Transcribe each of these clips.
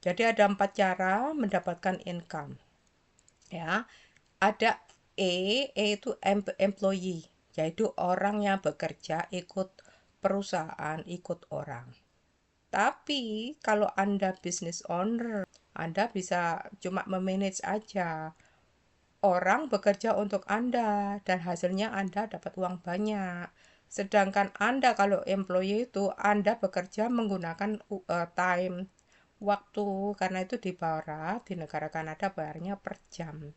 Jadi ada 4 cara mendapatkan income. Ya, ada E itu employee, yaitu orang yang bekerja ikut perusahaan, ikut orang. Tapi kalau Anda business owner, Anda bisa cuma memanage aja. Orang bekerja untuk Anda dan hasilnya Anda dapat uang banyak. Sedangkan Anda kalau employee itu Anda bekerja menggunakan time, waktu, karena itu di barat di negara Kanada bayarnya per jam.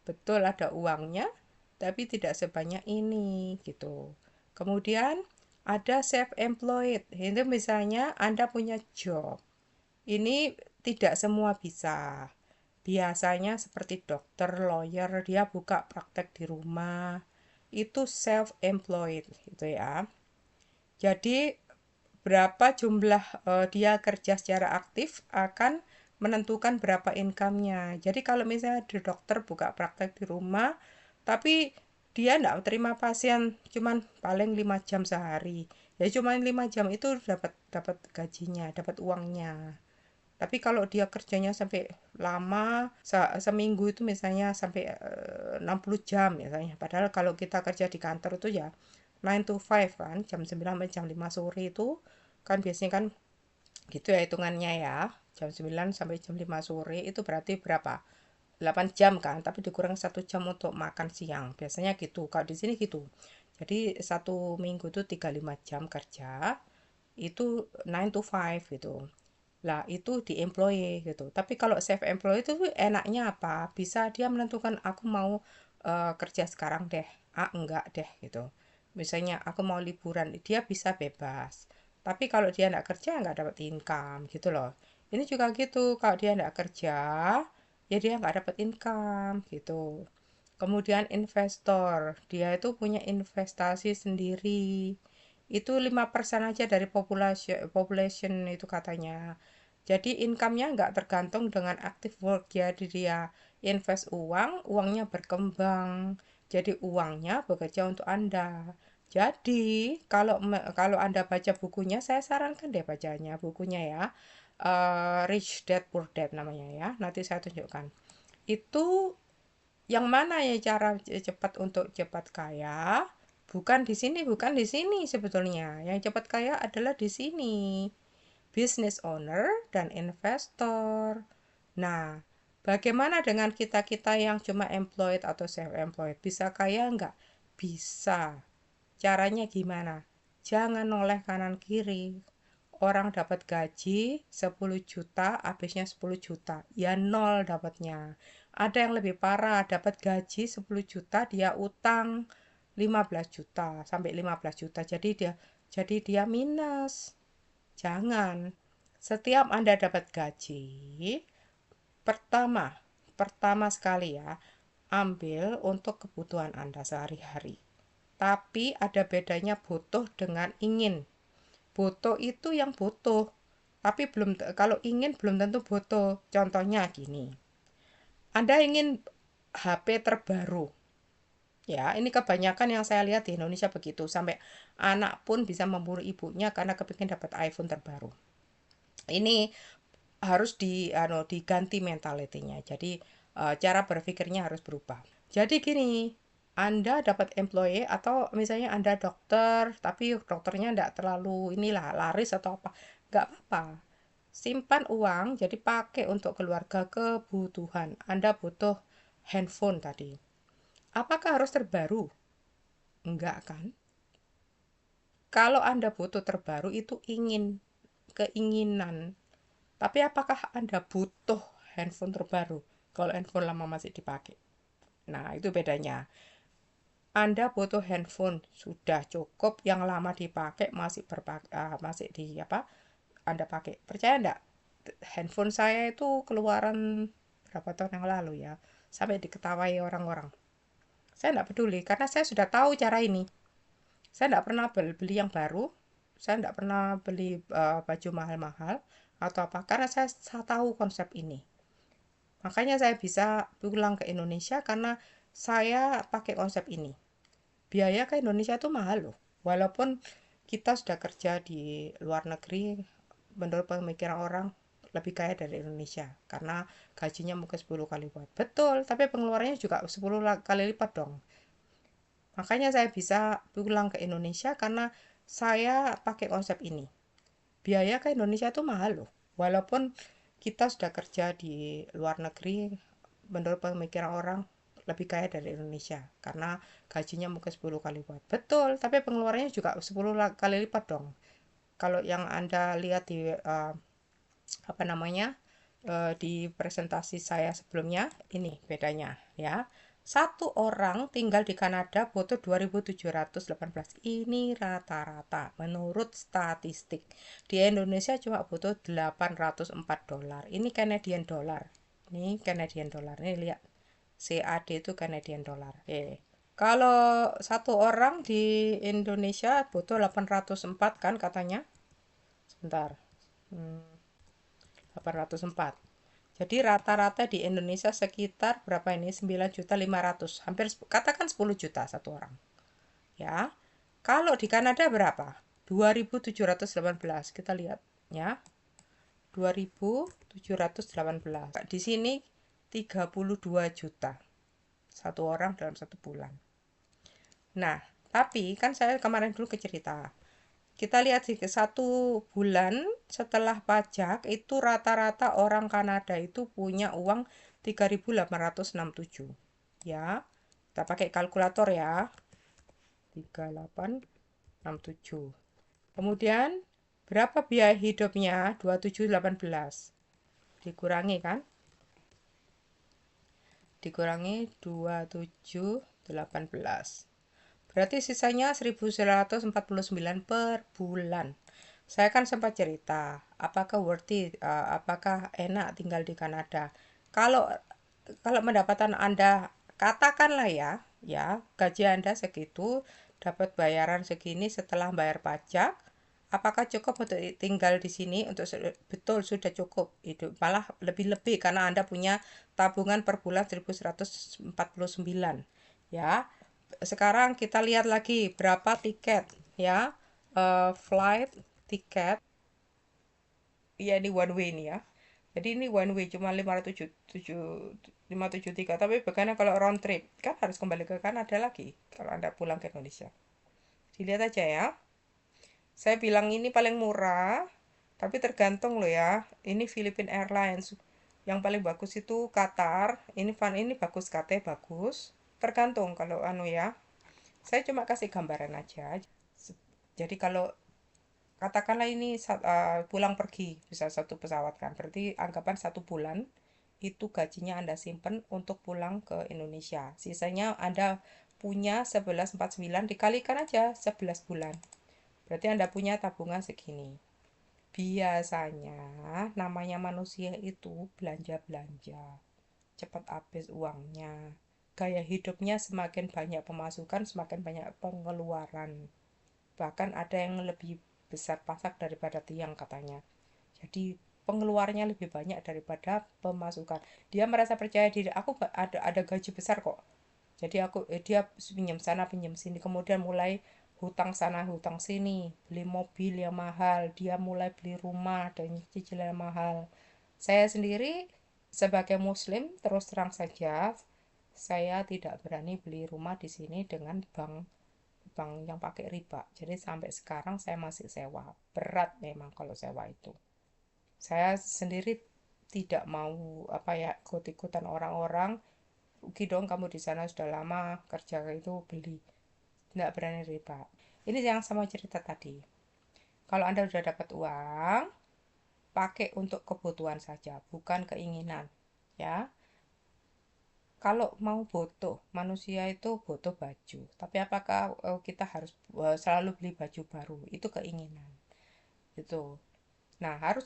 Betul ada uangnya, tapi tidak sebanyak ini gitu. Kemudian ada self-employed. Itu misalnya Anda punya job. Ini tidak semua bisa. Biasanya seperti dokter, lawyer, dia buka praktek di rumah. Itu self-employed gitu ya. Jadi berapa jumlah dia kerja secara aktif akan menentukan berapa income-nya. Jadi kalau misalnya di dokter buka praktek di rumah, tapi dia tidak terima pasien cuman paling 5 jam sehari. Ya cuman 5 jam itu dapat dapat gajinya, dapat uangnya. Tapi kalau dia kerjanya sampai lama, seminggu itu misalnya sampai 60 jam misalnya. Padahal kalau kita kerja di kantor itu ya 9 to 5 kan, jam 9 sampai jam 5 sore itu kan biasanya kan gitu ya hitungannya ya. Jam 9 sampai jam 5 sore itu berarti berapa? 8 jam kan, tapi dikurang 1 jam untuk makan siang. Biasanya gitu. Kalau di sini gitu. Jadi satu minggu itu 35 jam kerja, itu 9 to 5 gitu. Lah itu di employee gitu. Tapi kalau self employee itu enaknya apa? Bisa dia menentukan aku mau kerja sekarang deh. Enggak deh gitu. Misalnya aku mau liburan, dia bisa bebas. Tapi kalau dia enggak kerja enggak dapat income gitu loh. Ini juga gitu. Kalau dia enggak kerja, ya dia enggak dapat income gitu. Kemudian investor, dia itu punya investasi sendiri. Itu 5% aja dari population itu katanya. Jadi income-nya nggak tergantung dengan active work. Jadi dia invest uang, uangnya berkembang. Jadi uangnya bekerja untuk Anda. Jadi kalau Anda baca bukunya, saya sarankan deh bacanya bukunya ya. Rich Dad Poor Dad namanya ya. Nanti saya tunjukkan. Itu yang mana ya cara cepat untuk cepat kaya? Bukan di sini, bukan di sini sebetulnya. Yang cepat kaya adalah di sini. Business owner dan investor. Nah, bagaimana dengan kita-kita yang cuma employed atau self-employed? Bisa kaya nggak? Bisa. Caranya gimana? Jangan noleh kanan kiri. Orang dapat gaji 10 juta, habisnya 10 juta. Ya nol dapatnya. Ada yang lebih parah, dapat gaji 10 juta, dia utang 15 juta sampai 15 juta. Jadi dia minus. Jangan. Setiap Anda dapat gaji, pertama, pertama sekali ya, ambil untuk kebutuhan Anda sehari-hari. Tapi ada bedanya butuh dengan ingin. Butuh itu yang butuh, tapi belum kalau ingin belum tentu butuh. Contohnya gini. Anda ingin HP terbaru. Ya, ini kebanyakan yang saya lihat di Indonesia begitu. Sampai anak pun bisa memburu ibunya karena kepingin dapat iPhone terbaru. Ini harus diganti mentalitinya. Jadi cara berpikirnya harus berubah. Jadi gini, Anda dapat employee atau misalnya Anda dokter, tapi dokternya tidak terlalu inilah laris atau apa, nggak apa-apa. Simpan uang, jadi pakai untuk keluarga kebutuhan. Anda butuh handphone tadi. Apakah harus terbaru? Enggak kan? Kalau Anda butuh terbaru itu keinginan. Tapi apakah Anda butuh handphone terbaru kalau handphone lama masih dipakai? Nah, itu bedanya. Anda butuh handphone sudah cukup, yang lama dipakai masih di apa? Anda pakai. Percaya enggak? Handphone saya itu keluaran berapa tahun yang lalu ya, sampai diketawai orang-orang. Saya enggak peduli karena saya sudah tahu cara ini. Saya enggak pernah beli yang baru. Saya enggak pernah beli baju mahal-mahal atau apa karena saya tahu konsep ini. Makanya saya bisa pulang ke Indonesia karena saya pakai konsep ini. Biaya ke Indonesia itu mahal loh. Walaupun kita sudah kerja di luar negeri, menurut pemikiran orang lebih kaya dari Indonesia karena gajinya mungkin 10 kali lipat. Betul, tapi pengeluarannya juga 10 kali lipat dong. Makanya saya bisa pulang ke Indonesia karena saya pakai konsep ini. Biaya ke Indonesia itu mahal loh. Walaupun kita sudah kerja di luar negeri, menurut pemikiran orang lebih kaya dari Indonesia karena gajinya mungkin 10 kali lipat. Betul, tapi pengeluarannya juga 10 kali lipat dong. Kalau yang Anda lihat di apa namanya di presentasi saya sebelumnya, ini bedanya ya. Satu orang tinggal di Kanada butuh 2.718. Ini rata-rata menurut statistik. Di Indonesia cuma butuh 804 dolar. Ini Canadian dollar. Ini Canadian dollar. Ini lihat. CAD itu Canadian dollar. Kalau satu orang di Indonesia butuh 804 kan katanya. Sebentar. 804. Jadi rata-rata di Indonesia sekitar berapa ini? 9.500.000. Hampir katakan 10 juta satu orang. Ya. Kalau di Kanada berapa? 2.718. Kita lihat ya. 2.718. Di sini 32 juta satu orang dalam satu bulan. Nah, tapi kan saya kemarin dulu cerita. Kita lihat sih satu bulan setelah pajak itu rata-rata orang Kanada itu punya uang 3.867. Ya. Kita pakai kalkulator ya. 3.867. Kemudian berapa biaya hidupnya? 2.718. Dikurangi kan? Dikurangi 2.718. Berarti sisanya 1.149 per bulan. Saya kan sempat cerita, apakah worth it, apakah enak tinggal di Kanada. Kalau pendapatan Anda katakanlah ya gaji Anda segitu, dapat bayaran segini setelah bayar pajak, apakah cukup untuk tinggal di sini? Untuk betul sudah cukup. Itu malah lebih-lebih karena Anda punya tabungan per bulan 1.149 ya. Sekarang kita lihat lagi berapa tiket ya, flight tiket ya, ini one way nih ya. Jadi ini one way cuma 573, tapi bagaimana kalau round trip kan harus kembali ke Kanada lagi kalau Anda pulang ke Indonesia. Dilihat aja ya, saya bilang ini paling murah tapi tergantung loh ya. Ini Philippine Airlines, yang paling bagus itu Qatar. Ini bagus, katanya bagus, tergantung kalau anu ya. Saya cuma kasih gambaran aja. Jadi kalau katakanlah ini pulang pergi bisa satu pesawat kan, berarti anggapan 1 bulan itu gajinya Anda simpen untuk pulang ke Indonesia. Sisanya Anda punya 1149 dikalikan aja 11 bulan. Berarti Anda punya tabungan segini. Biasanya namanya manusia itu belanja-belanja, cepat habis uangnya. Gaya hidupnya semakin banyak pemasukan, semakin banyak pengeluaran. Bahkan ada yang lebih besar pasak daripada tiang katanya. Jadi pengeluarannya lebih banyak daripada pemasukan. Dia merasa percaya diri, aku ada gaji besar kok. Jadi dia pinjam sana pinjam sini, kemudian mulai hutang sana hutang sini, beli mobil yang mahal, dia mulai beli rumah dan cicilan mahal. Saya sendiri sebagai muslim terus terang saja, saya tidak berani beli rumah di sini dengan bank yang pakai riba. Jadi sampai sekarang saya masih sewa. Berat memang kalau sewa itu. Saya sendiri tidak mau ikut-ikutan orang-orang. Rugi dong, kamu di sana sudah lama kerja itu beli. Tidak berani riba. Ini yang sama cerita tadi. Kalau Anda sudah dapat uang, pakai untuk kebutuhan saja, bukan keinginan. Ya. Kalau mau butuh, manusia itu butuh baju. Tapi apakah kita harus selalu beli baju baru? Itu keinginan. Itu. Nah, harus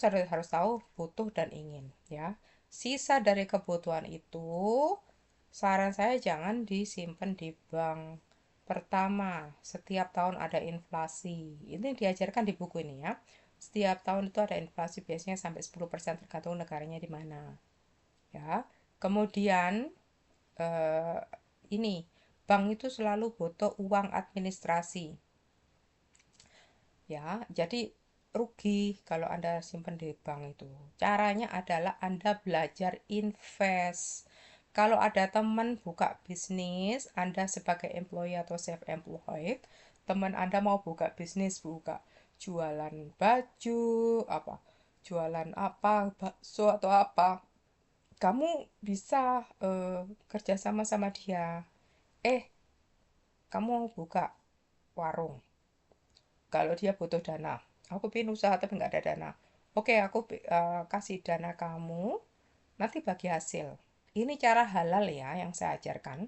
tahu butuh dan ingin, ya. Sisa dari kebutuhan itu, saran saya jangan disimpan di bank. Pertama, setiap tahun ada inflasi. Ini diajarkan di buku ini ya. Setiap tahun itu ada inflasi, biasanya sampai 10%, tergantung negaranya di mana. Ya. Kemudian eh, ini bank itu selalu butuh uang administrasi. Ya, jadi rugi kalau Anda simpan di bank itu. Caranya adalah Anda belajar invest. Kalau ada teman buka bisnis, Anda sebagai employee atau self-employed, teman Anda mau buka bisnis, buka jualan baju, jualan bakso atau apa, kamu bisa kerja sama dia. Kamu buka warung. Kalau dia butuh dana, aku pengen usaha tapi nggak ada dana. Oke, aku kasih dana kamu, nanti bagi hasil. Ini cara halal ya yang saya ajarkan.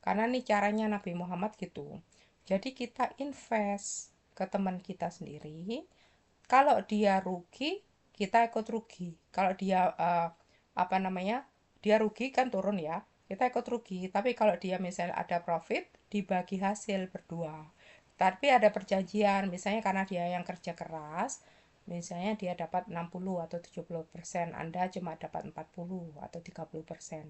Karena ini caranya Nabi Muhammad gitu. Jadi kita invest ke teman kita sendiri. Kalau dia rugi, kita ikut rugi. Kalau dia dia rugi kan turun ya. Kita ikut rugi. Tapi kalau dia misalnya ada profit, dibagi hasil berdua. Tapi ada perjanjian, misalnya karena dia yang kerja keras, misalnya dia dapat 60 atau 70%, Anda cuma dapat 40 atau 30%.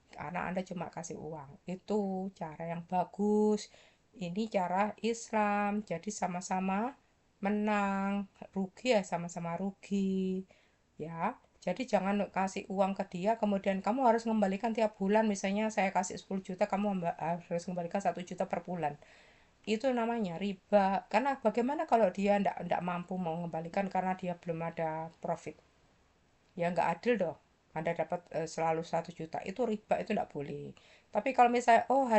Karena Anda cuma kasih uang. Itu cara yang bagus. Ini cara Islam. Jadi sama-sama menang. Rugi ya sama-sama rugi. Ya. Jadi jangan kasih uang ke dia, kemudian kamu harus mengembalikan tiap bulan. Misalnya saya kasih 10 juta, kamu harus mengembalikan 1 juta per bulan. Itu namanya riba. Karena bagaimana kalau dia tidak mampu mengembalikan karena dia belum ada profit? Ya nggak adil dong. Anda dapat selalu 1 juta, itu riba, itu nggak boleh. Tapi kalau misalnya, oh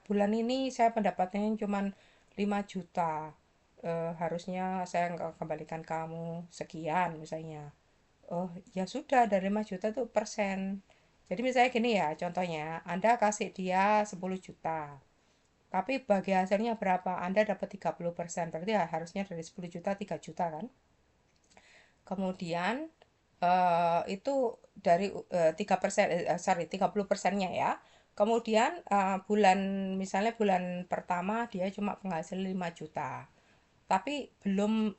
bulan ini saya pendapatannya cuma 5 juta, harusnya saya nggak kembalikan kamu sekian misalnya. Oh ya sudah, dari 5 juta itu persen. Jadi misalnya gini ya, contohnya Anda kasih dia 10 juta. Tapi bagi hasilnya berapa? Anda dapat 30%. Berarti ya harusnya dari 10 juta 3 juta kan? Kemudian itu dari 3%, sorry 30%-nya ya. Kemudian misalnya bulan pertama dia cuma penghasil 5 juta. Tapi belum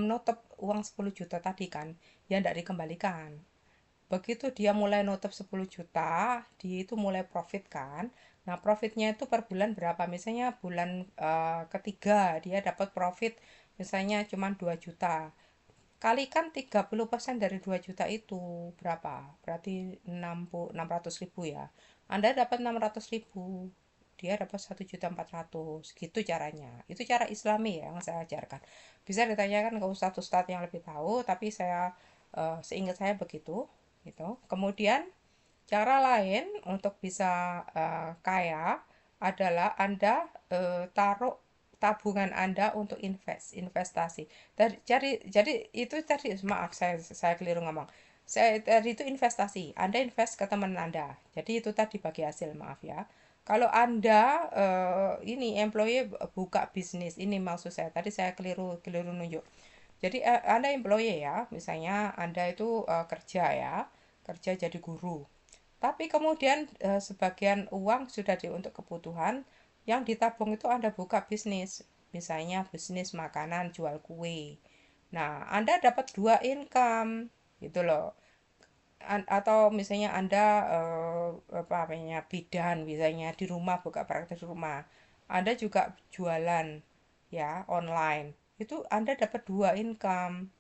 nutup uang 10 juta tadi kan. Ya tidak dikembalikan. Begitu dia mulai nutup 10 juta, dia itu mulai profit kan. Nah, profitnya itu per bulan berapa? Misalnya bulan ketiga dia dapat profit misalnya cuma 2 juta. Kalikan 30% dari 2 juta itu berapa? Berarti 600.000 ya. Anda dapat 600.000. Dia dapat 1.400.000. Gitu caranya. Itu cara Islami ya yang saya ajarkan. Bisa ditanyakan ke ustadz-ustadz yang lebih tahu, tapi seingat saya begitu gitu. Kemudian cara lain untuk bisa kaya adalah Anda taruh tabungan Anda untuk investasi. Jadi itu tadi, maaf saya keliru ngomong. Tadi itu investasi. Anda invest ke teman Anda. Jadi itu tadi bagi hasil, maaf ya. Kalau Anda ini employee buka bisnis, ini maksud saya. Tadi saya keliru nunjuk. Jadi Anda employee ya, misalnya Anda itu kerja ya, kerja jadi guru. Tapi kemudian sebagian uang sudah untuk kebutuhan, yang ditabung itu Anda buka bisnis. Misalnya bisnis makanan, jual kue. Nah, Anda dapat dua income, gitu loh. Atau misalnya Anda bidan, misalnya di rumah, buka praktek di rumah. Anda juga jualan ya online. Itu Anda dapat dua income,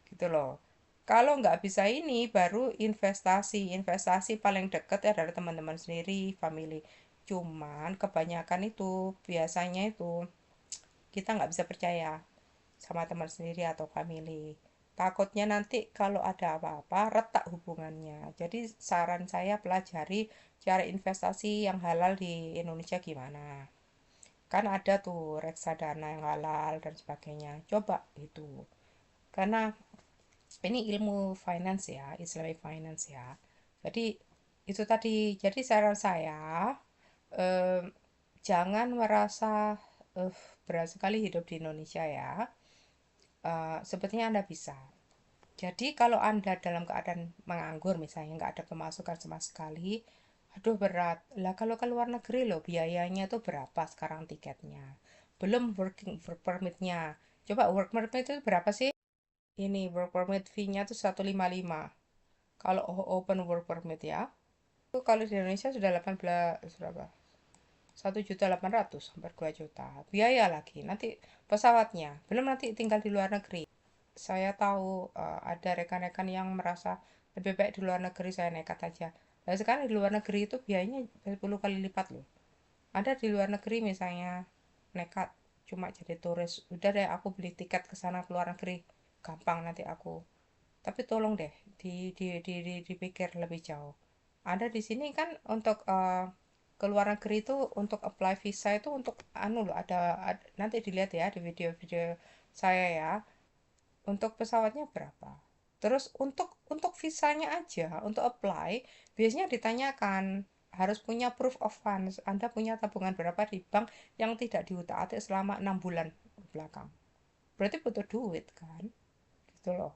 gitu loh. Kalau nggak bisa ini, baru investasi. Investasi paling dekat ya dari teman-teman sendiri, family. Cuman kebanyakan itu biasanya itu kita nggak bisa percaya sama teman sendiri atau family. Takutnya nanti kalau ada apa-apa retak hubungannya. Jadi saran saya pelajari cara investasi yang halal di Indonesia gimana. Kan ada tuh reksadana yang halal dan sebagainya. Coba itu. Karena ini ilmu finance ya, Islamic finance ya. Jadi itu tadi. Jadi saran saya, eh, jangan merasa berat sekali hidup di Indonesia ya. Sepertinya Anda bisa. Jadi kalau Anda dalam keadaan menganggur misalnya, nggak ada pemasukan sama sekali, aduh berat. Lah kalau ke luar negeri loh, biayanya tuh berapa sekarang tiketnya? Belum work permitnya. Coba work permit itu berapa sih? Ini work permit fee-nya tuh 155. Kalau open work permit ya. Itu kalau di Indonesia sudah 18 berapa? 1.800.000 hampir 2 juta. Biaya lagi. Nanti pesawatnya. Belum nanti tinggal di luar negeri. saya tahu ada rekan-rekan yang merasa lebih baik di luar negeri, saya nekat aja. Nah, sekarang di luar negeri itu biayanya 10 kali lipat loh. Ada di luar negeri misalnya nekat cuma jadi turis, udah deh aku beli tiket ke sana ke luar negeri, gampang nanti aku. Tapi tolong deh dipikir lebih jauh. Ada di sini kan untuk ke luar negeri itu untuk apply visa itu untuk anu loh nanti dilihat ya di video-video saya ya. Untuk pesawatnya berapa? Terus untuk visanya aja, untuk apply, biasanya ditanyakan harus punya proof of funds. Anda punya tabungan berapa di bank yang tidak diutak-atik selama 6 bulan belakang. Berarti butuh duit kan? Gitu loh.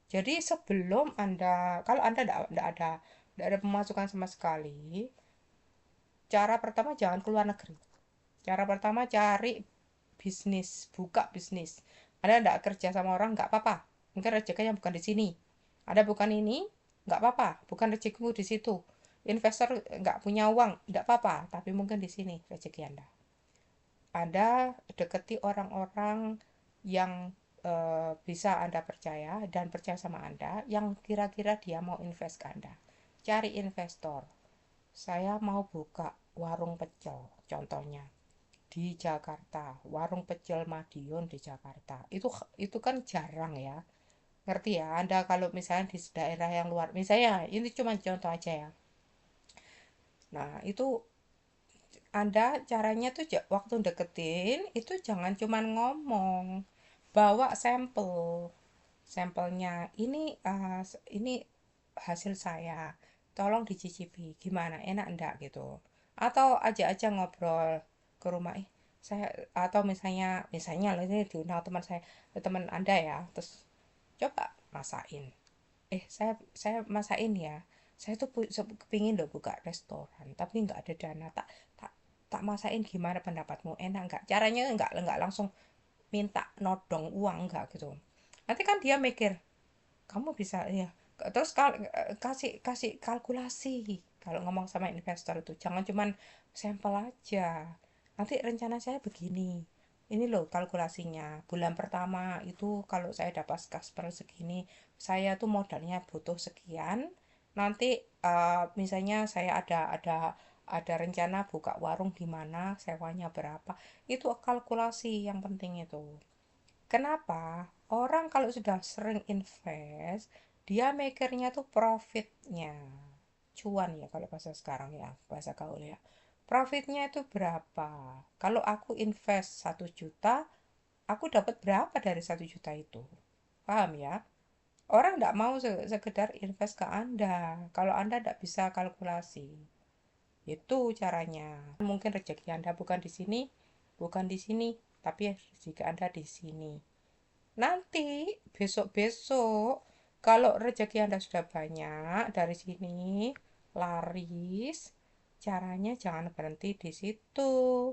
Jadi sebelum Anda, kalau Anda tidak ada pemasukan sama sekali, cara pertama jangan keluar negeri. Cara pertama cari bisnis, buka bisnis. Anda tidak kerja sama orang, nggak apa-apa. Mungkin rezekinya bukan di sini. Ada bukan ini, nggak apa-apa. Bukan rezekimu di situ. Investor nggak punya uang, nggak apa-apa. Tapi mungkin di sini rezeki Anda. Anda deketi orang-orang yang bisa Anda percaya dan percaya sama Anda, yang kira-kira dia mau invest ke Anda. Cari investor. Saya mau buka warung pecel, contohnya di Jakarta, warung pecel Madiun di Jakarta. Itu kan jarang ya. Ngerti ya? Anda kalau misalnya di daerah yang luar, misalnya ini cuma contoh aja ya. Nah, itu Anda caranya tuh waktu deketin itu jangan cuma ngomong, bawa sampel. Sampelnya ini hasil saya. Tolong dicicipi. Gimana? Enak enggak gitu. Atau ajak aja ngobrol ke rumah saya, atau misalnya loh ini diundang teman saya, teman Anda ya, terus coba masain. Saya masain ya. Saya tuh kepingin loh buka restoran, tapi nggak ada dana. Tak tak tak masain, gimana pendapatmu? Enak nggak? Caranya nggak langsung minta nodong uang nggak gitu. Nanti kan dia mikir, kamu bisa ya. Terus kasih kasih kalkulasi kalau ngomong sama investor itu. Jangan cuman sampel aja. Nanti rencana saya begini. Ini loh kalkulasinya. Bulan pertama itu kalau saya dapat customer segini, saya tuh modalnya butuh sekian. Nanti misalnya saya ada rencana buka warung di mana, sewanya berapa. Itu kalkulasi yang penting itu. Kenapa? Orang kalau sudah sering invest, dia mikirnya tuh profitnya. Cuan ya kalau bahasa sekarang ya, bahasa gaul ya. Profitnya itu berapa? Kalau aku invest 1 juta, aku dapat berapa dari 1 juta itu? Paham ya? Orang tidak mau sekedar invest ke Anda. Kalau Anda tidak bisa kalkulasi. Itu caranya. Mungkin rezeki Anda bukan di sini, tapi rezeki Anda di sini. Nanti besok-besok kalau rezeki Anda sudah banyak dari sini, laris, caranya jangan berhenti di situ.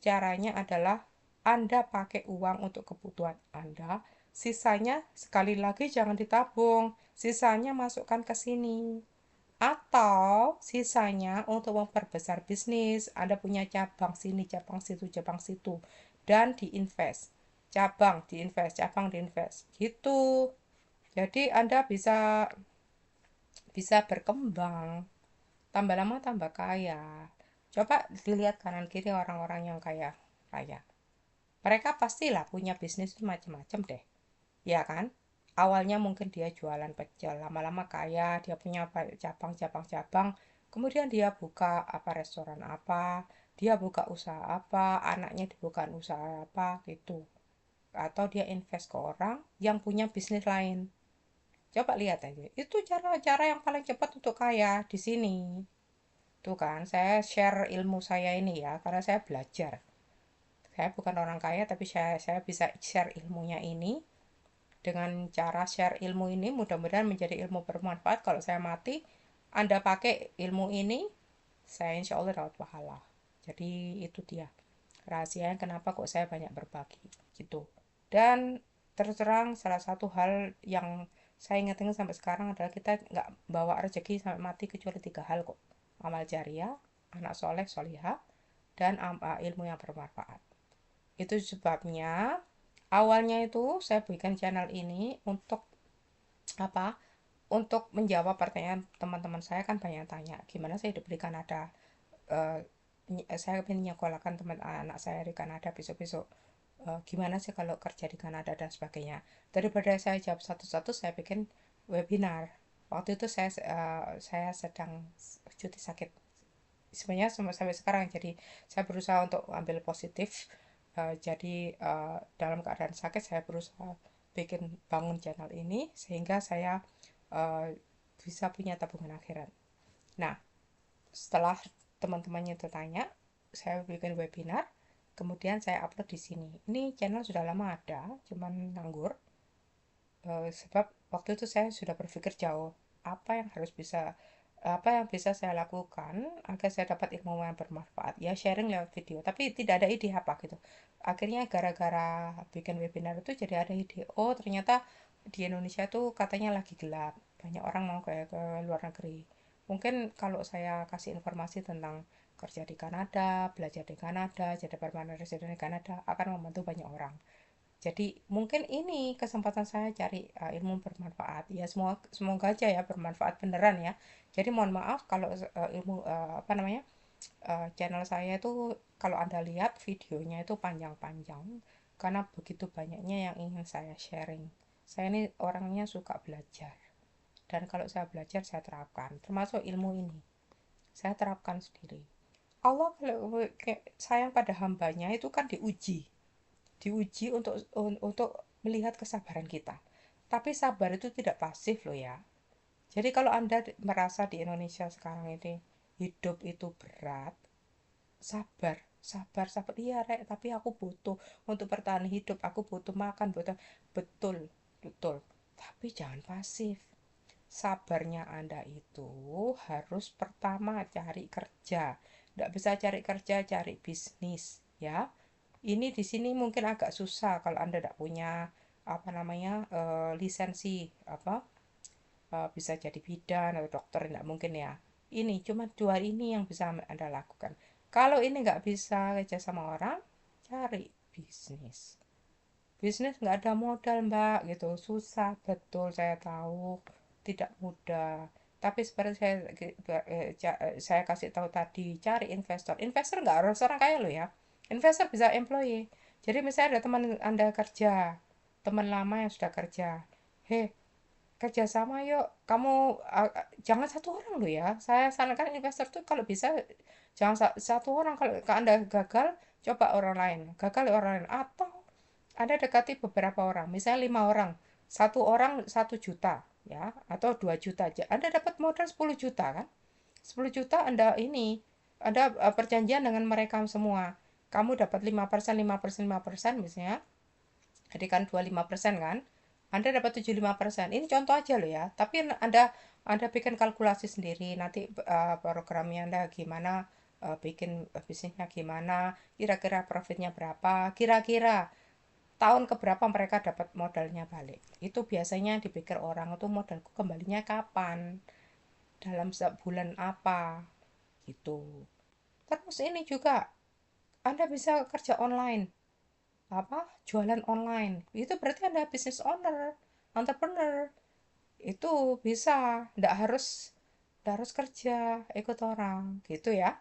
Caranya adalah Anda pakai uang untuk kebutuhan Anda, sisanya sekali lagi jangan ditabung, sisanya masukkan ke sini. Atau sisanya untuk memperbesar bisnis, Anda punya cabang sini, cabang situ, cabang situ, dan diinvest. Cabang diinvest. Gitu. Jadi Anda bisa berkembang, tambah lama tambah kaya. Coba dilihat kanan kiri orang-orang yang kaya raya. Mereka pastilah punya bisnis macam-macam deh. Ya kan? Awalnya mungkin dia jualan pecel, lama-lama kaya, dia punya cabang-cabang-cabang, kemudian dia buka apa restoran apa, dia buka usaha apa, anaknya dibuka usaha apa gitu. Atau dia invest ke orang yang punya bisnis lain. Coba lihat aja. Itu cara-cara yang paling cepat untuk kaya di sini. Tuh kan, saya share ilmu saya ini ya, karena saya belajar. Saya bukan orang kaya, tapi saya bisa share ilmunya ini. Dengan cara share ilmu ini, mudah-mudahan menjadi ilmu bermanfaat. Kalau saya mati, Anda pakai ilmu ini, saya insya Allah dapat pahala. Jadi itu dia rahasianya kenapa kok saya banyak berbagi gitu. Dan terus terang salah satu hal yang saya ingat-ingat sampai sekarang adalah kita nggak bawa rezeki sampai mati kecuali 3 hal kok: amal jariah, anak soleh solihah, dan ilmu yang bermanfaat. Itu sebabnya Awalnya itu saya bikin channel ini untuk apa? Untuk menjawab pertanyaan teman-teman saya, kan banyak tanya, gimana saya hidup di Kanada. Eh, saya ingin menyekolahkan teman anak saya di Kanada besok-besok. Gimana sih kalau kerja di Kanada dan sebagainya. Daripada saya jawab satu-satu, saya bikin webinar. Waktu itu saya sedang cuti sakit. Sebenarnya sampai sekarang, jadi saya berusaha untuk ambil positif. Jadi dalam keadaan sakit saya berusaha bikin bangun channel ini sehingga saya uh, bisa punya tabungan akhirat. Nah, setelah teman-temannya itu tanya, saya bikin webinar, kemudian saya upload di sini. Ini channel sudah lama ada, cuman nganggur. Sebab waktu itu saya sudah berpikir jauh, apa yang bisa saya lakukan agar saya dapat ilmu yang bermanfaat. Ya sharing lewat video, tapi tidak ada ide apa gitu. Akhirnya gara-gara bikin webinar itu jadi ada ide. Oh, ternyata di Indonesia tuh katanya lagi gelap. Banyak orang mau ke luar negeri. Mungkin kalau saya kasih informasi tentang kerja di Kanada, belajar di Kanada, jadi permanent resident di Kanada akan membantu banyak orang. Jadi mungkin ini kesempatan saya cari ilmu bermanfaat. Ya semoga aja ya bermanfaat beneran ya. Jadi mohon maaf kalau ilmu apa namanya channel saya itu kalau Anda lihat videonya itu panjang-panjang karena begitu banyaknya yang ingin saya sharing. Saya ini orangnya suka belajar, dan kalau saya belajar saya terapkan, termasuk ilmu ini. Saya terapkan sendiri. Allah kalau sayang pada hambanya itu kan diuji untuk melihat kesabaran kita. Tapi sabar itu tidak pasif loh ya. Jadi kalau Anda merasa di Indonesia sekarang ini hidup itu berat, sabar, sabar, sabar. Iya, Rek, tapi aku butuh untuk bertahan hidup, aku butuh makan, butuh. Betul, betul. Tapi jangan pasif. Sabarnya Anda itu harus pertama cari kerja. Tidak bisa cari kerja, cari bisnis, ya. Ini di sini mungkin agak susah kalau Anda tidak punya apa namanya lisensi apa bisa jadi bidan atau dokter, tidak mungkin ya. Ini cuma dua ini yang bisa Anda lakukan. Kalau ini nggak bisa kerja sama orang, cari bisnis. Bisnis nggak ada modal, Mbak, gitu. Susah, betul, saya tahu. Tidak mudah. Tapi seperti saya kasih tahu tadi, cari investor. Investor nggak harus orang kaya loh ya. Investor bisa employee. Jadi misalnya ada teman Anda kerja, teman lama yang sudah kerja. Hei, kerjasama yuk. Kamu jangan satu orang loh ya. Saya sarankan investor tuh kalau bisa jangan satu orang. Kalau Anda gagal, coba orang lain. Gagal orang lain. Atau Anda dekati beberapa orang, misalnya 5 orang, satu orang 1 juta, ya, atau 2 juta aja. Anda dapat modal 10 juta kan? 10 juta Anda perjanjian dengan mereka semua. Kamu dapat 5%, 5%, 5%, misalnya. Jadi kan 25% kan? Anda dapat 75%. Ini contoh aja loh ya. Tapi Anda bikin kalkulasi sendiri. Nanti programnya Anda gimana, bikin bisnisnya gimana, kira-kira profitnya berapa, kira-kira tahun keberapa mereka dapat modalnya balik. Itu biasanya dipikir orang itu modalku kembalinya kapan, dalam sebulan apa, gitu. Terus ini juga Anda bisa kerja online, apa, jualan online. Itu berarti Anda business owner, entrepreneur. Itu bisa, nggak harus kerja ikut orang, gitu ya.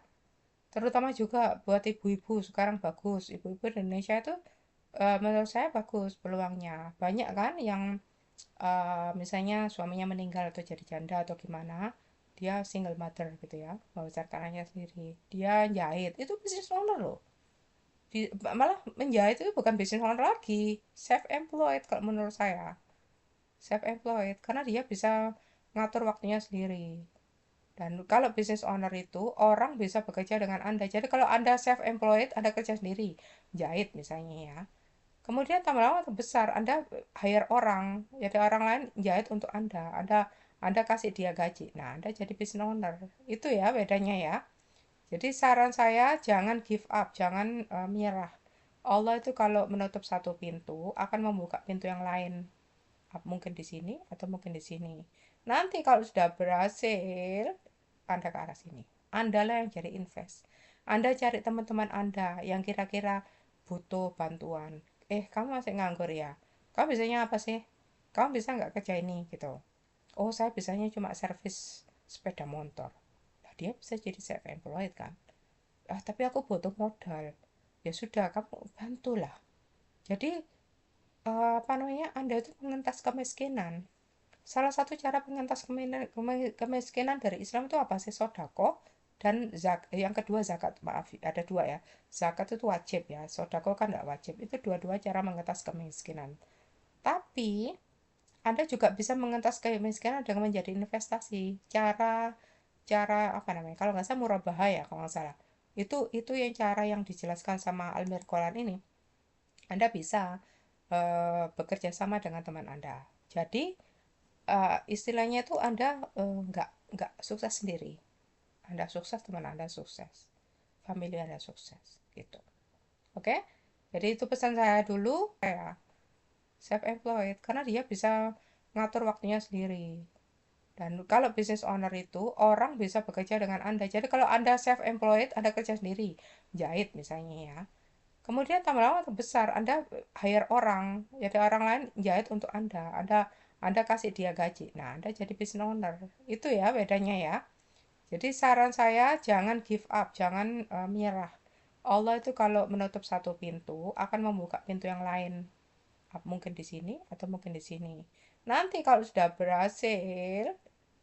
Terutama juga buat ibu-ibu sekarang bagus. Ibu-ibu di Indonesia itu menurut saya bagus peluangnya. Banyak kan yang misalnya suaminya meninggal atau jadi janda atau gimana, dia single mother gitu ya, membesarkan anaknya sendiri, dia jahit, itu bisnis owner loh. Malah menjahit itu bukan bisnis owner lagi, self employed kalau menurut saya. Self employed karena dia bisa ngatur waktunya sendiri. Dan kalau bisnis owner itu orang bisa bekerja dengan Anda. Jadi kalau Anda self employed, Anda kerja sendiri, jahit misalnya ya, kemudian tambah lama besar, Anda hire orang, jadi orang lain jahit untuk Anda kasih dia gaji. Nah, Anda jadi business owner. Itu ya bedanya ya. Jadi saran saya jangan give up, jangan menyerah. Allah itu kalau menutup satu pintu akan membuka pintu yang lain. Mungkin di sini atau mungkin di sini. Nanti kalau sudah berhasil, Anda ke arah sini. Anda lah yang jadi invest. Anda cari teman-teman Anda yang kira-kira butuh bantuan. kamu masih nganggur ya? Kamu bisanya apa sih? Kamu bisa nggak kerja ini gitu? Oh, saya bisanya cuma servis sepeda motor. Nah, dia bisa jadi self employed kan? Ah, tapi aku butuh modal. Ya sudah, kamu bantulah. Jadi apa namanya? Anda itu mengentas kemiskinan. Salah satu cara pengentas kemiskinan dari Islam itu apa sih? Sodako dan yang kedua zakat. Maaf, ada dua ya. Zakat itu wajib ya. Sodako kan nggak wajib. Itu dua-dua cara mengentas kemiskinan. Tapi Anda juga bisa mengentas kemiskinan dengan menjadi investasi. Cara cara apa namanya? Kalau nggak salah murabahah ya, kalau nggak salah. Itu yang cara yang dijelaskan sama Al-Mirkolan ini. Anda bisa bekerja sama dengan teman Anda. Jadi istilahnya itu Anda nggak sukses sendiri. Anda sukses, teman Anda sukses, family Anda sukses, gitu. Oke? Jadi itu pesan saya dulu, saya self employed karena dia bisa ngatur waktunya sendiri. Dan kalau business owner itu orang bisa bekerja dengan Anda. Jadi kalau Anda self employed, Anda kerja sendiri, jahit misalnya ya. Kemudian tambah lama terbesar, Anda hire orang, jadi orang lain jahit untuk Anda. Anda kasih dia gaji. Nah, Anda jadi business owner. Itu ya bedanya ya. Jadi saran saya jangan give up, jangan menyerah. Allah itu kalau menutup satu pintu akan membuka pintu yang lain. Mungkin di sini atau mungkin di sini. Nanti kalau sudah berhasil,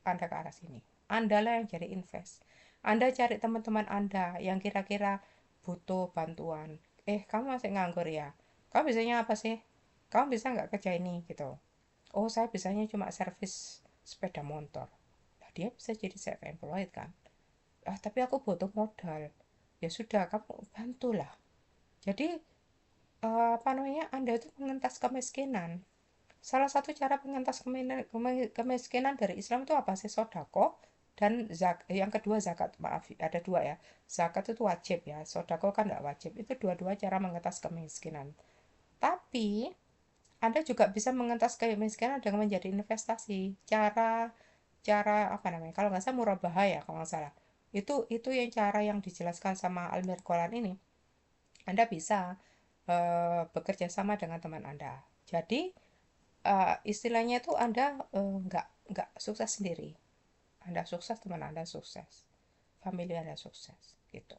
Anda ke arah sini. Anda lah yang jadi invest. Anda cari teman-teman Anda yang kira-kira butuh bantuan. Kamu masih nganggur ya? Kamu bisanya apa sih? Kamu bisa nggak kerja ini gitu? Oh, saya bisanya cuma servis sepeda motor. Nah, dia bisa jadi self employed kan? Ah, tapi aku butuh modal. Ya sudah, kamu bantulah. Jadi apa namanya? Anda itu mengentas kemiskinan. Salah satu cara pengentas kemiskinan dari Islam itu apa sih? Sodako dan yang kedua zakat. Maaf, ada dua ya. Zakat itu wajib ya. Sodako kan nggak wajib. Itu dua-dua cara mengentas kemiskinan. Tapi Anda juga bisa mengentas kemiskinan dengan menjadi investasi. Cara cara apa namanya? Kalau nggak salah murabahah ya, kalau nggak salah. Itu yang cara yang dijelaskan sama Al-Mirkolan ini. Anda bisa bekerja sama dengan teman Anda. Jadi istilahnya itu Anda nggak sukses sendiri. Anda sukses, teman Anda sukses, family Anda sukses, gitu.